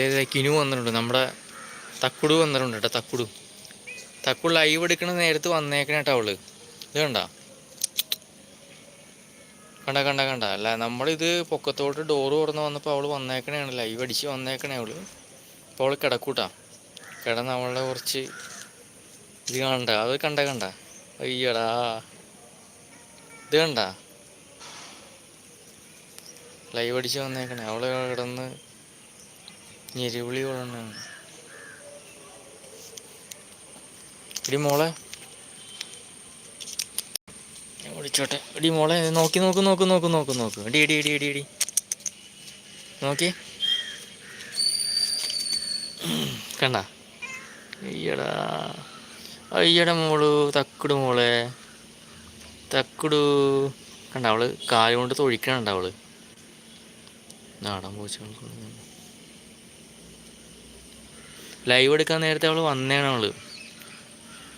ഇതേ കിനു വന്നിട്ടുണ്ട്, നമ്മുടെ തക്കുടു വന്നിട്ടുണ്ട് കേട്ടോ. തക്കുടു ലൈവ് എടുക്കണ നേരത്ത് വന്നേക്കണ കേട്ടോ അവള്. ഇത് കണ്ട അല്ല, നമ്മളിത് പൊക്കത്തോട്ട് ഡോറ് തുറന്ന് വന്നപ്പോൾ അവള് വന്നേക്കണേയാണ്, ലൈവ് അടിച്ച് വന്നേക്കണേ അവള്. അപ്പോൾ അവള് കിടക്കൂട്ടാ. കിടന്ന് അവളുടെ കുറച്ച് ഇത് അത് കണ്ട അയ്യടാ, ഇത് ലൈവ് അടിച്ച് വന്നേക്കണേ. അവള് കിടന്ന് ഞെരിവിളി കൊള്ളണ. ഇടി മോളെ, ഞാൻ വിളിച്ചോട്ടെ. ഇടി മോളെ, നോക്കി നോക്ക്. ഇടി നോക്കി കണ്ട. അയ്യടാ മോളു, മോളെ തക്കുടു കണ്ട. അവള് കാല് കൊണ്ട് തൊഴിക്കണുണ്ട് അവള്. നാടൻ പൂച്ചകൾക്ക് ലൈവ് എടുക്കാൻ നേരത്തെ അവള് വന്നേണ് അവള്.